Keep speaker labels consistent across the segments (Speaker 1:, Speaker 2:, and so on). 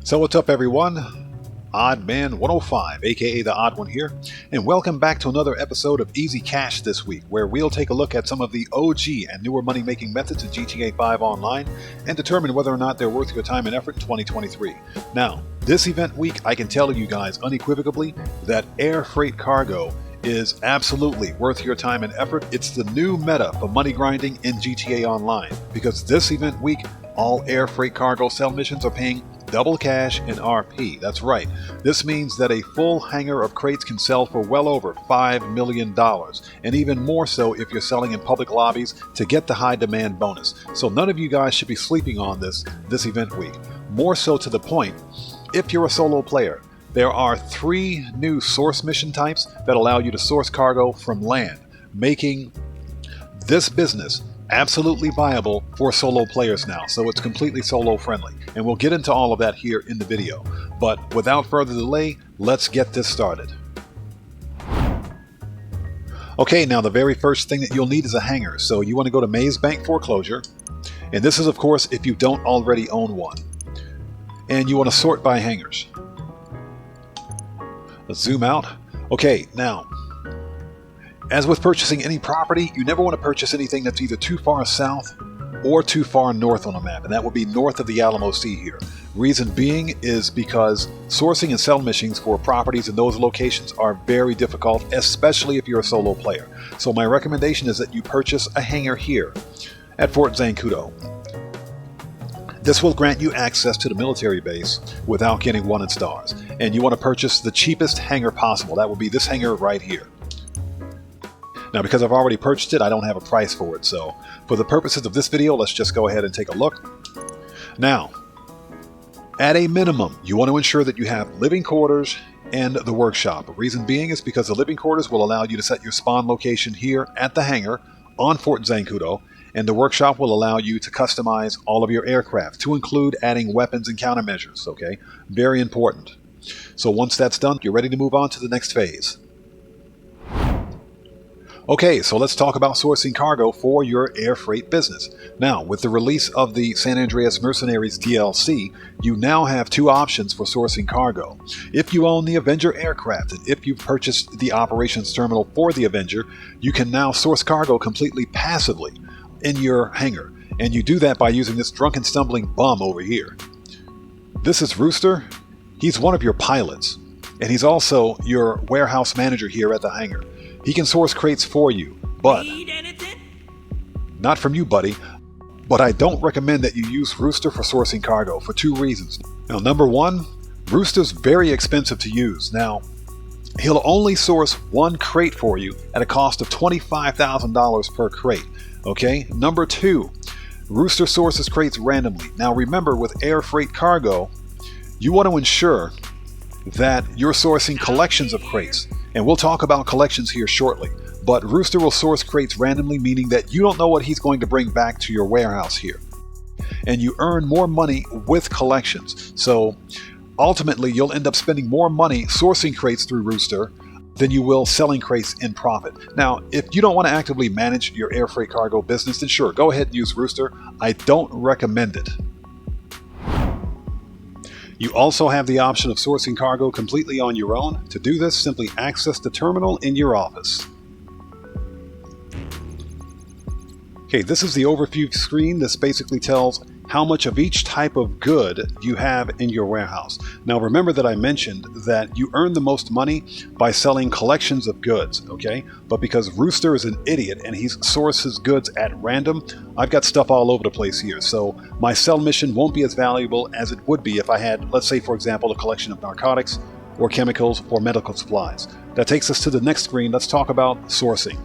Speaker 1: So what's up, everyone? OddMan 105, aka the Odd One here, and welcome back to another episode of Easy Cash this week, where we'll take a look at some of the OG and newer money-making methods of GTA 5 Online and determine whether or not they're worth your time and effort in 2023. Now, this event week, I can tell you guys unequivocally that air freight cargo is absolutely worth your time and effort. It's the new meta for money grinding in GTA Online, because this event week, all air freight cargo sell missions are paying double cash in RP. That's right. This means that a full hangar of crates can sell for well over $5 million, and even more so if you're selling in public lobbies to get the high demand bonus. So none of you guys should be sleeping on this event week. More so to the point, if you're a solo player, there are 3 new source mission types that allow you to source cargo from land, making this business absolutely viable for solo players now. So it's completely solo friendly, and we'll get into all of that here in the video. But without further delay, let's get this started. Okay, now the very first thing that you'll need is a hangar. So you want to go to Maze Bank Foreclosure, and this is of course if you don't already own one. And you want to sort by hangars. Let's zoom out. Okay, now, as with purchasing any property, you never want to purchase anything that's either too far south or too far north on a map, and that would be north of the Alamo Sea here. Reason being is because sourcing and sell missions for properties in those locations are very difficult, especially if you're a solo player. So my recommendation is that you purchase a hangar here at Fort Zancudo. This will grant you access to the military base without getting wanted stars, and you want to purchase the cheapest hangar possible. That would be this hangar right here. Now, because I've already purchased it, I don't have a price for it, so for the purposes of this video, let's just go ahead and take a look. Now, at a minimum, you want to ensure that you have living quarters and the workshop. The reason being is because the living quarters will allow you to set your spawn location here at the hangar on Fort Zancudo, and the workshop will allow you to customize all of your aircraft, to include adding weapons and countermeasures, okay? Very important. So once that's done, you're ready to move on to the next phase. Okay, so let's talk about sourcing cargo for your air freight business. Now, with the release of the San Andreas Mercenaries DLC, you now have 2 options for sourcing cargo. If you own the Avenger aircraft, and if you've purchased the operations terminal for the Avenger, you can now source cargo completely passively in your hangar. And you do that by using this drunken stumbling bum over here. This is Rooster. He's one of your pilots, and he's also your warehouse manager here at the hangar. He can source crates for you, but not from you, buddy. But I don't recommend that you use Rooster for sourcing cargo for 2 reasons. Now, number 1, Rooster's very expensive to use. Now, he'll only source 1 crate for you at a cost of $25,000 per crate. Okay? Number 2, Rooster sources crates randomly. Now, remember, with air freight cargo, you want to ensure that you're sourcing collections of crates. And we'll talk about collections here shortly. But Rooster will source crates randomly, meaning that you don't know what he's going to bring back to your warehouse here. And you earn more money with collections. So ultimately, you'll end up spending more money sourcing crates through Rooster than you will selling crates in profit. Now, if you don't want to actively manage your air freight cargo business, then sure, go ahead and use Rooster. I don't recommend it. You also have the option of sourcing cargo completely on your own. To do this, simply access the terminal in your office. Okay, this is the overview screen. This basically tells how much of each type of good you have in your warehouse. Now remember that I mentioned that you earn the most money by selling collections of goods, okay? But because Rooster is an idiot and he sources goods at random, I've got stuff all over the place here. So my sell mission won't be as valuable as it would be if I had, let's say for example, a collection of narcotics or chemicals or medical supplies. That takes us to the next screen. Let's talk about sourcing.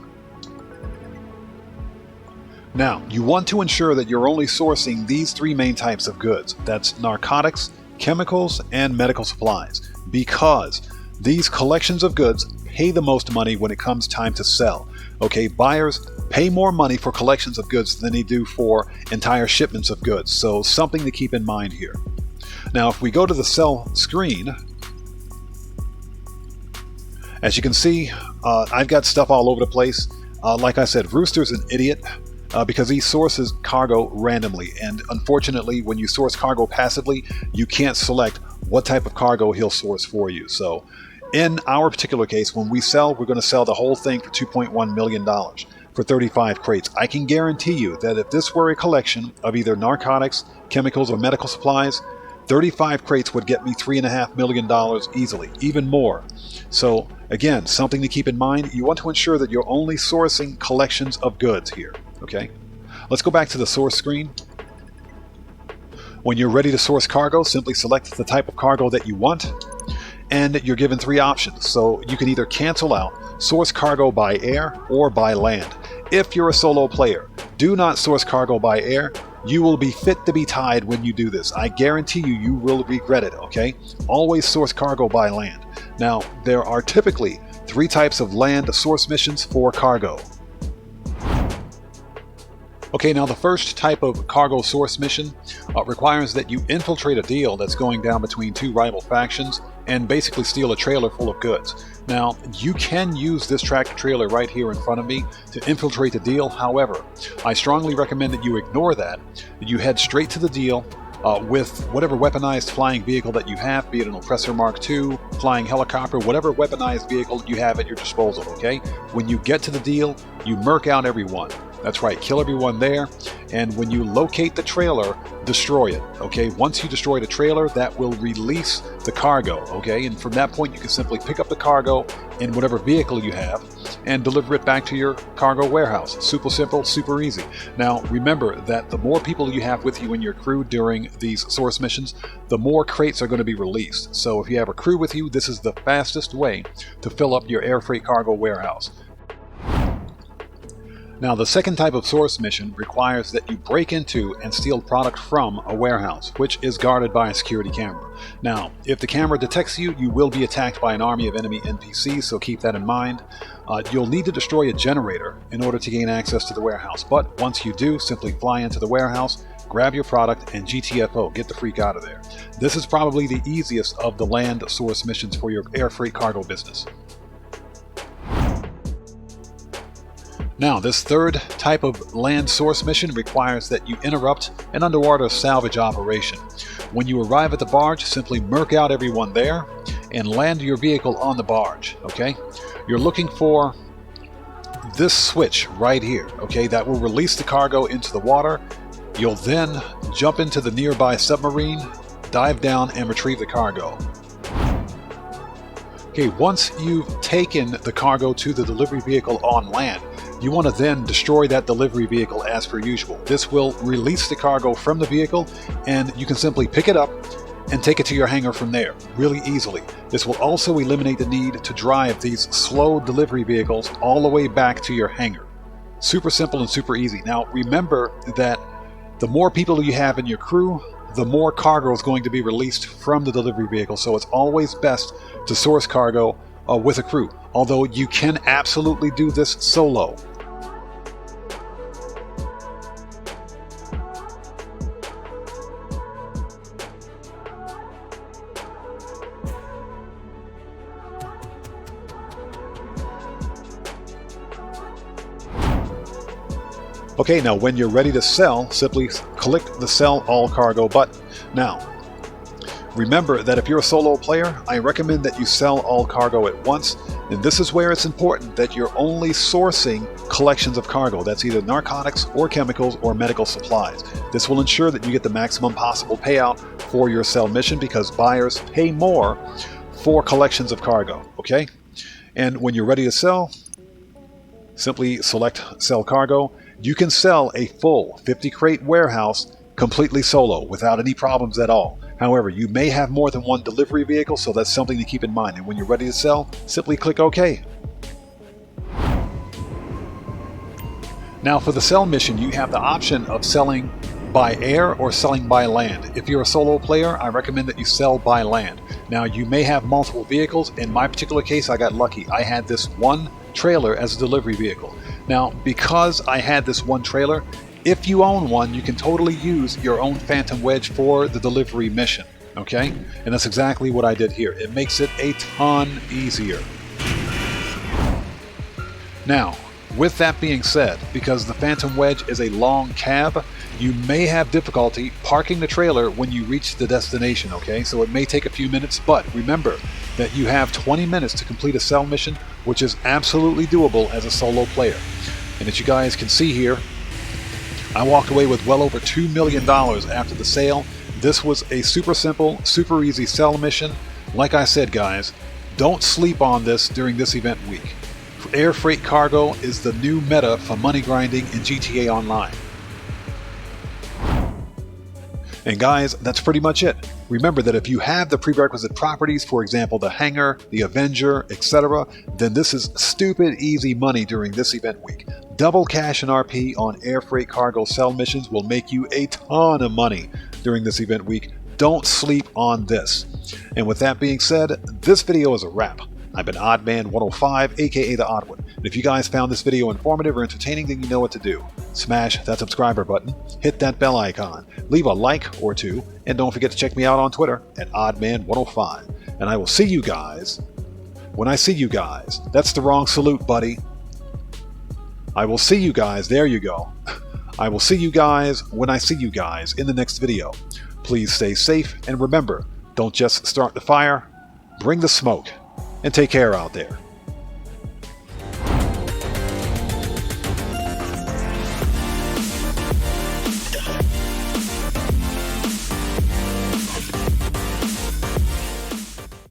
Speaker 1: Now, you want to ensure that you're only sourcing these 3 main types of goods. That's narcotics, chemicals, and medical supplies, because these collections of goods pay the most money when it comes time to sell. Okay, buyers pay more money for collections of goods than they do for entire shipments of goods, so something to keep in mind here. Now, if we go to the sell screen, as you can see, I've got stuff all over the place. Like I said, Rooster's an idiot. because he sources cargo randomly, and unfortunately when you source cargo passively, you can't select what type of cargo he'll source for you. So in our particular case, when we sell, we're going to sell the whole thing for $2.1 million for 35 crates. I can guarantee you that if this were a collection of either narcotics, chemicals, or medical supplies, 35 crates would get me $3.5 million easily, even more. So again, something to keep in mind, you want to ensure that you're only sourcing collections of goods here. Okay, let's go back to the source screen. When you're ready to source cargo, simply select the type of cargo that you want, and you're given three options. So you can either cancel out, source cargo by air or by land. If you're a solo player, do not source cargo by air. You will be fit to be tied when you do this. I guarantee you, you will regret it, okay? Always source cargo by land. Now, there are typically three types of land source missions for cargo. Okay, now the first type of cargo source mission requires that you infiltrate a deal that's going down between two rival factions and basically steal a trailer full of goods. Now, you can use this tractor trailer right here in front of me to infiltrate the deal. However, I strongly recommend that you ignore that you head straight to the deal with whatever weaponized flying vehicle that you have, be it an Oppressor Mark II, flying helicopter, whatever weaponized vehicle you have at your disposal, okay? When you get to the deal, you murk out everyone. That's right, kill everyone there, and when you locate the trailer, destroy it, okay? Once you destroy the trailer, that will release the cargo, okay? And from that point, you can simply pick up the cargo in whatever vehicle you have and deliver it back to your cargo warehouse. Super simple, super easy. Now, remember that the more people you have with you in your crew during these source missions, the more crates are going to be released. So if you have a crew with you, this is the fastest way to fill up your air freight cargo warehouse. Now, the second type of source mission requires that you break into and steal product from a warehouse, which is guarded by a security camera. Now, if the camera detects you, you will be attacked by an army of enemy NPCs, so keep that in mind. You'll need to destroy a generator in order to gain access to the warehouse, but once you do, simply fly into the warehouse, grab your product, and GTFO, get the freak out of there. This is probably the easiest of the land source missions for your air freight cargo business. Now, this third type of land source mission requires that you interrupt an underwater salvage operation. When you arrive at the barge, simply murk out everyone there and land your vehicle on the barge, okay? You're looking for this switch right here, okay? That will release the cargo into the water. You'll then jump into the nearby submarine, dive down, and retrieve the cargo. Okay, once you've taken the cargo to the delivery vehicle on land, you want to then destroy that delivery vehicle as per usual. This will release the cargo from the vehicle, and you can simply pick it up and take it to your hangar from there, really easily. This will also eliminate the need to drive these slow delivery vehicles all the way back to your hangar. Super simple and super easy. Now, remember that the more people you have in your crew, the more cargo is going to be released from the delivery vehicle, so it's always best to source cargo with a crew, although you can absolutely do this solo. Okay, now when you're ready to sell, simply click the Sell All Cargo button. Now, remember that if you're a solo player, I recommend that you sell all cargo at once, and this is where it's important that you're only sourcing collections of cargo. That's either narcotics or chemicals or medical supplies. This will ensure that you get the maximum possible payout for your sell mission because buyers pay more for collections of cargo, okay? And when you're ready to sell, simply select Sell Cargo. You can sell a full 50 crate warehouse completely solo without any problems at all. However, you may have more than one delivery vehicle, so that's something to keep in mind. And when you're ready to sell, simply click OK. Now for the sell mission, you have the option of selling by air or selling by land. If you're a solo player, I recommend that you sell by land. Now you may have multiple vehicles. In my particular case, I got lucky. I had this one trailer as a delivery vehicle. Now, because I had this one trailer, if you own one, you can totally use your own Phantom Wedge for the delivery mission, okay? And that's exactly what I did here. It makes it a ton easier. Now, With that being said, because the Phantom Wedge is a long cab, you may have difficulty parking the trailer when you reach the destination, okay? So it may take a few minutes, but remember that you have 20 minutes to complete a cell mission, which is absolutely doable as a solo player. And as you guys can see here, I walked away with well over $2 million after the sale. This was a super simple, super easy cell mission. Like I said, guys, don't sleep on this during this event week. Air freight cargo is the new meta for money grinding in GTA Online. And guys, that's pretty much it. Remember that if you have the prerequisite properties, for example, the Hangar, the Avenger, etc., then this is stupid easy money during this event week. Double cash and RP on air freight cargo cell missions will make you a ton of money during this event week. Don't sleep on this. And with that being said, this video is a wrap. I've been OddMan105, aka The Odd One. And if you guys found this video informative or entertaining, then you know what to do. Smash that subscriber button, hit that bell icon, leave a like or two, and don't forget to check me out on Twitter at OddMan105. And I will see you guys when I see you guys. That's the wrong salute, buddy. I will see you guys, there you go. I will see you guys when I see you guys in the next video. Please stay safe, and remember, don't just start the fire, bring the smoke. And take care out there.